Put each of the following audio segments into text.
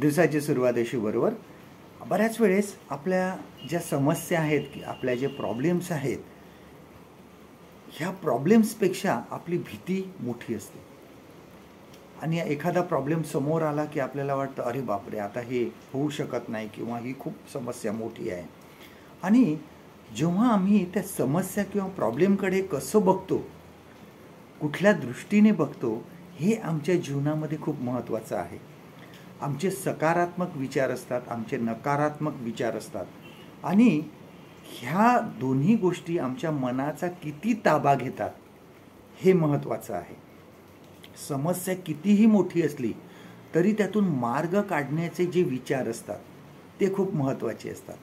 दिवसाची सुरुवात अशी बरोबर. बऱ्याच वेळेस आपल्या ज्या समस्या आहेत की आपल्या जे प्रॉब्लेम्स आहेत, ह्या प्रॉब्लेम्सपेक्षा आपली भीती मोठी असते. आणि एखादा प्रॉब्लेम समोर आला की आपल्याला वाटतं अरे बापरे, आता हे होऊ शकत नाही किंवा ही खूप समस्या मोठी आहे. आणि जेव्हा आम्ही त्या समस्या किंवा प्रॉब्लेमकडे कसं बघतो, कुठल्या दृष्टीने बघतो, हे आमच्या जीवनामध्ये खूप महत्त्वाचं आहे. आमचे सकारात्मक विचार असतात, आमचे नकारात्मक विचार असतात. आणि ह्या दोन्ही गोष्टी आमच्या मनाचा किती ताबा घेतात हे महत्त्वाचं आहे. समस्या कितीही मोठी असली तरी त्यातून मार्ग काढण्याचे जे विचार असतात ते खूप महत्त्वाचे असतात.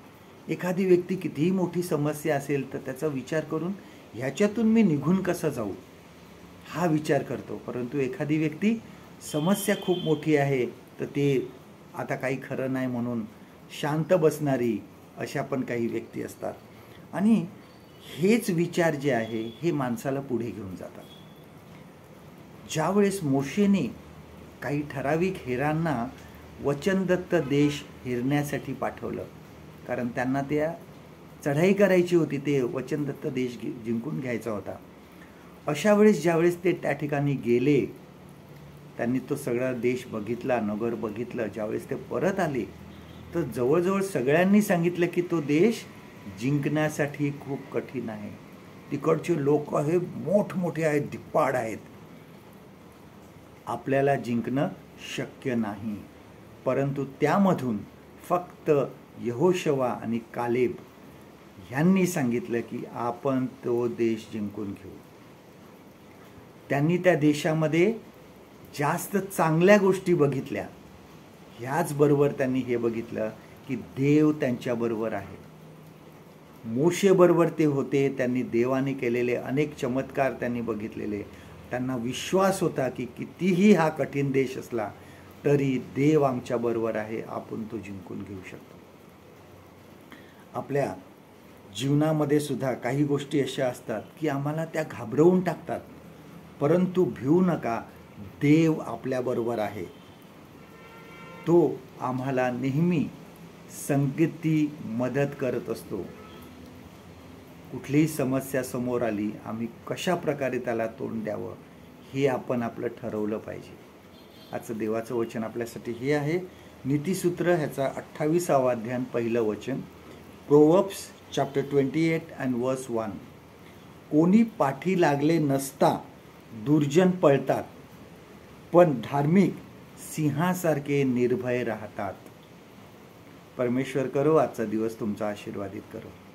एखादी व्यक्ती कितीही मोठी समस्या असेल तर त्याचा विचार करून ह्याच्यातून मी निघून कसं जाऊ हा विचार करतो. परंतु एखादी व्यक्ती समस्या खूप मोठी आहे तर ते आता काही खरं नाही म्हणून शांत बसणारी अशा पण काही व्यक्ती असतात. आणि हेच विचार जे आहे हे माणसाला पुढे घेऊन जातात. ज्यावेळेस मोशेने काही ठराविक हेरांना वचनदत्त देश हेरण्यासाठी पाठवलं, कारण त्यांना त्या चढाई करायची होती, ते वचनदत्त देश जिंकून घ्यायचा होता. अशा वेळेस ज्यावेळेस ते त्या ठिकाणी गेले, त्यांनी तो सगळा देश बघितला, नगर बघितलं. ज्यावेळेस ते परत आले तर जवळजवळ सगळ्यांनी सांगितलं की तो देश जिंकण्यासाठी खूप कठीण आहे. तिकडचे लोक हे मोठमोठे आहेत, धिप्पाड आहेत, आपल्याला जिंकणं शक्य नाही. परंतु त्यामधून फक्त यहोशुवा आणि कालेब ह्यांनी सांगितलं की आपण तो देश जिंकून घेऊ. त्यांनी त्या देशामध्ये जास्त चांगल्या गोष्टी बघितल्या. ह्याचबरोबर त्यांनी हे बघितलं की देव त्यांच्याबरोबर आहे. मोशेबरोबर ते होते, त्यांनी देवाने केलेले अनेक चमत्कार त्यांनी बघितलेले. त्यांना विश्वास होता की कितीही हा कठीण देश असला तरी देव आमच्याबरोबर आहे, आपण तो जिंकून घेऊ शकतो. आपल्या जीवनामध्ये सुद्धा काही गोष्टी अशा असतात की आम्हाला त्या घाबरवून टाकतात. परंतु भिवू नका, देव आपल्याबरोबर आहे. तो आम्हाला नेहमी संगती मदत करत असतो. कुठलीही समस्या समोर आली, आम्ही कशा प्रकारे त्याला तोंड द्यावं हे आपण आपलं ठरवलं पाहिजे. आजचं देवाचं वचन आपल्यासाठी हे आहे, नीतिसूत्र ह्याचा 28वा अध्याय पहिलं वचन, प्रोव्हर्ब्स चॅप्टर 28 and verse 1. कोणी पाठी लागले नसता दुर्जन पळतात, पण धार्मिक सिंहासारखे निर्भय राहतात. परमेश्वर करो आजचा दिवस तुमचा आशीर्वादित करो.